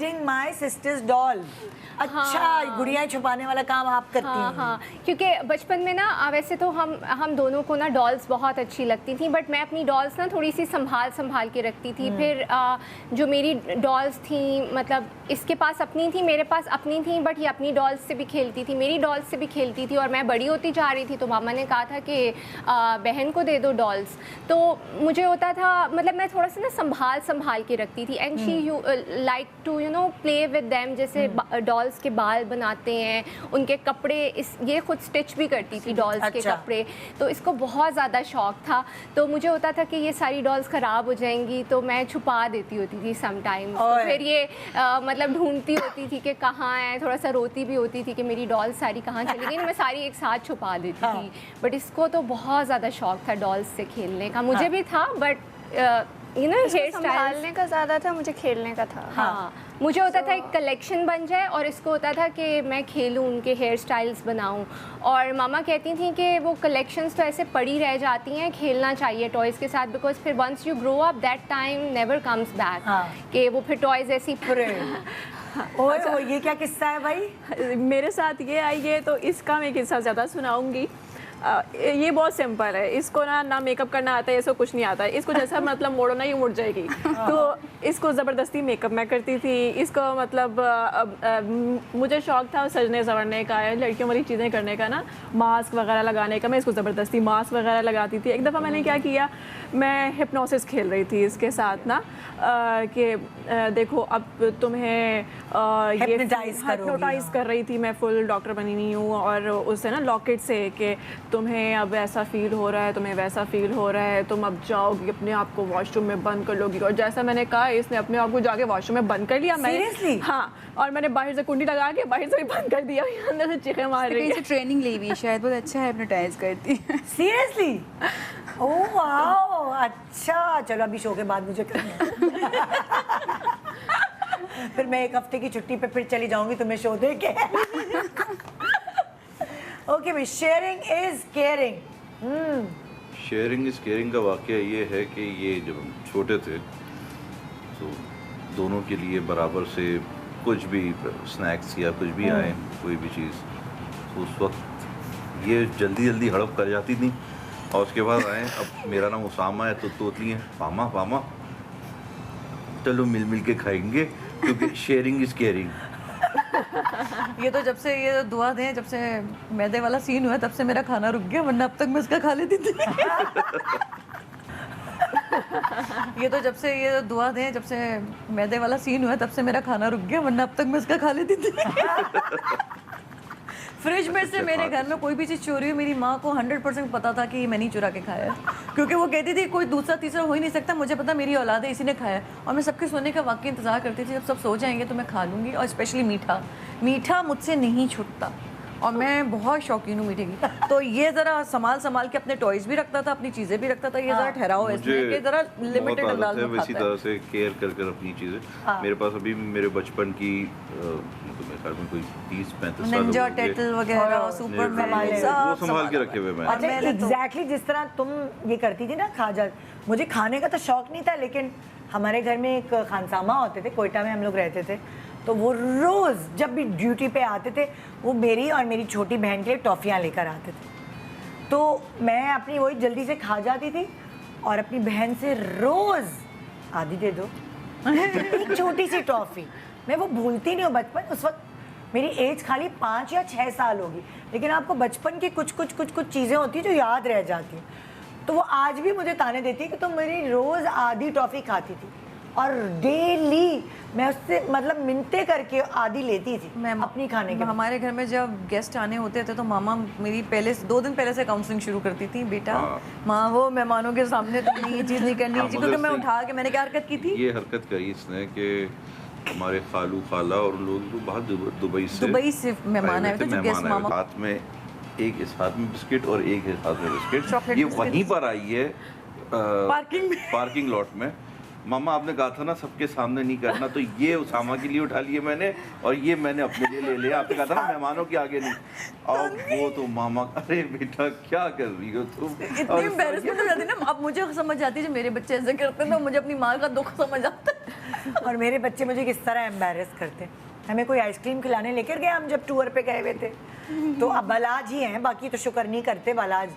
Hiding my sister's doll. अच्छा, गुड़ियाएं छुपाने वाला काम आप करती हैं। हाँ, क्योंकि बचपन में ना वैसे तो हम दोनों को ना डॉल्स बहुत अच्छी लगती थी, बट मैं अपनी डॉल्स ना थोड़ी सी संभाल के रखती थी। फिर जो मेरी डॉल्स थी, मतलब इसके पास अपनी थी, मेरे पास अपनी थी, बट ये अपनी डॉल्स से भी खेलती थी, मेरी डॉल्स से भी खेलती थी। और मैं बड़ी होती जा रही थी तो मामा ने कहा था कि बहन को दे दो डॉल्स। तो मुझे होता था, मतलब मैं थोड़ा सा ना संभाल के रखती थी। And she like to play with them, जैसे डॉल्स के बाल बनाते हैं, उनके कपड़े, ये खुद स्टिच भी करती थी डॉल्स के कपड़े। तो इसको बहुत ज़्यादा शौक था। तो मुझे होता था कि ये सारी डॉल्स ख़राब हो जाएंगी तो मैं छुपा देती होती थी समटाइम्स। तो फिर ये मतलब ढूंढती होती थी कि कहाँ है, थोड़ा सा रोती भी होती थी कि मेरी डॉल्स सारी कहाँ चली गई। मैं सारी एक साथ छुपा देती थी। बट इसको तो बहुत ज़्यादा शौक था डॉल्स से खेलने का। मुझे भी था, बट हेयर संभालने का ज़्यादा था, मुझे खेलने का था। हाँ, मुझे होता था एक कलेक्शन बन जाए, और इसको होता था कि मैं खेलूं, उनके हेयर स्टाइल्स बनाऊं। और मामा कहती थी कि वो कलेक्शंस तो ऐसे पड़ी रह जाती हैं, खेलना चाहिए टॉयज़ के साथ, बिकॉज फिर once you grow up that time never comes back. कि वो फिर टॉयज़ ऐसी ओए, ये क्या किस्सा है भाई? मेरे साथ ये आई है, तो इसका मैं किस्सा ज़्यादा सुनाऊंगी। ये बहुत सिंपल है। इसको ना मेकअप करना आता है, इसको कुछ नहीं आता है। इसको जैसा मतलब मोड़ो ना, ये मुड़ जाएगी। तो इसको ज़बरदस्ती मेकअप मैं करती थी। इसको मतलब मुझे शौक था सजने संवरने का, लड़कियों वाली चीज़ें करने का ना, मास्क वगैरह लगाने का। मैं इसको ज़बरदस्ती मास्क वगैरह लगाती थी। एक दफ़ा मैंने क्या किया, मैं हिप्नोसिस खेल रही थी इसके साथ ना, कि देखो अब तुम्हें ये हिप्नोटाइज कर रही थी मैं, फुल डॉक्टर बनी हुई हूँ। और उससे ना लॉकेट से कि तुम्हें अब ऐसा फील हो रहा है, तुम्हें वैसा फील हो रहा है, तुम अब जाओगी अपने आप को वॉशरूम में बंद कर लोगी। और जैसा मैंने कहा, इसने अपने आप को जाके वॉशरूम में बंद कर लिया। Seriously? हाँ, और मैंने बाहर से कुंडी लगा के बाहर से भी बंद कर दिया। अंदर से चीखें मार रही है। ट्रेनिंग ली हुई शायद, बहुत अच्छा हिप्नोटाइज करती है। सीरियसली? ओह वाओ, अच्छा। चलो अभी शो के बाद मुझे करना है। फिर मैं एक हफ्ते की छुट्टी पे फिर चली जाऊंगी तुम्हें शो दे के। ओके भाई, sharing is caring. Sharing is caring का वाकया ये है कि ये जब हम छोटे थे तो दोनों के लिए बराबर से कुछ भी स्नैक्स या कुछ भी आए, कोई भी चीज़, तो उस वक्त ये जल्दी जल्दी हड़प कर जाती थी। और उसके बाद आए, अब मेरा नाम उसामा है तो तोतली है, पामा पामा, चलो मिल मिल के खाएंगे, क्योंकि शेयरिंग इज केयरिंग। ये तो जब से ये दुआ दें, जब से मैदे वाला सीन हुआ है, तब से मेरा खाना रुक गया, वरना अब तक मैं इसका खा लेती थी। ये तो जब से ये दुआ दें, जब से मैदे वाला सीन हुआ है, तब से मेरा खाना रुक गया, वरना अब तक मैं इसका खा लेती थी। फ्रिज में से मेरे घर में कोई भी चीज़ चोरी हुई, मेरी माँ को 100% पता था कि मैंने चुरा के खाया है, क्योंकि वो कहती थी कोई दूसरा तीसरा हो ही नहीं सकता, मुझे पता मेरी औलाद है, इसी ने खाया है। और मैं सबके सोने का वाकई इंतजार करती थी, जब सब सो जाएंगे तो मैं खा लूँगी। और स्पेशली मीठा मुझसे नहीं छूटता, और मैं बहुत शौकीन हूँ मीठे की। तो ये ज़रा संभाल के अपने टॉयज़ भी रखता था, अपनी चीज़ें भी रखता था। ये ज़रा ठहराओ इसमें कि ज़रा लिमिटेड अंदाज में खाता है। इसी तरह से केयर कर अपनी चीज़ें। मेरे पास अभी मेरे बचपन की मेरे ख्याल में कोई 30-35 साल निंजा टर्टल वगैरह, सुपरमैन, वो संभाल के रखे हुए मैं। अच्छा, एग्जैक्टली जिस तरह तुम ये करती थी ना, खाजा, मुझे खाने का तो शौक नहीं था, लेकिन हमारे घर में एक खानसामा होते थे, कोयटा में हम लोग रहते थे, तो वो रोज़ जब भी ड्यूटी पे आते थे, वो मेरी और मेरी छोटी बहन के लिए टॉफ़ियाँ लेकर आते थे। तो मैं अपनी वही जल्दी से खा जाती थी और अपनी बहन से रोज़ आधी दे दो, एक छोटी सी टॉफ़ी। मैं वो भूलती नहीं हूँ बचपन। उस वक्त मेरी एज खाली 5 या 6 साल होगी, लेकिन आपको बचपन की कुछ चीज़ें होती हैं जो याद रह जाती हैं। तो वो आज भी मुझे ताने देती है कि तुम मेरी रोज़ आधी टॉफ़ी खाती थी, और डेली मैं उससे मतलब मिनते करके आधी लेती थी मैं अपनी खाने के। हमारे घर में जब गेस्ट आने होते थे तो मामा मेरी पहले 2 दिन पहले से काउंसलिंग शुरू करती थी, बेटा माँ वो मेहमानों के सामने तुमने ये चीज़ नहीं करनी चाहिए, क्योंकि मैं उठा के, मैंने क्या हरकत की थी, ये हरकत करी इसने कि हमारे खालू खाला और लोग तो बहुत दुबई से मेहमान आए थे, जो गेस्ट मामा, हाथ में एक इस हाथ में बिस्किट और एक इस हाथ में बिस्किट, ये वहीं पर आई है पार्किंग लॉट में। मामा आपने कहा था ना सबके सामने नहीं करना, तो ये उसामा के लिए उठा लिए मैंने, और ये मैंने अपने लिए ले लिया। आपने कहा था ना मेहमानों के आगे नहीं। और वो तो मामा, अरे बेटा क्या कर रही हो तुम, इतनी एम्बैरेसमेंट हो जाती है ना। अब मुझे समझ आती है, जब मेरे बच्चे ऐसे करते हैं तो मुझे अपनी माँ का दुख समझ आता है। और मेरे बच्चे मुझे किस तरह एम्बैरेस करते। हमें कोई आइसक्रीम खिलाने लेकर गए हम जब टूर पे गए हुए थे, तो अब बालाज ही हैं, बाकी तो शुक्र नहीं करते बालाज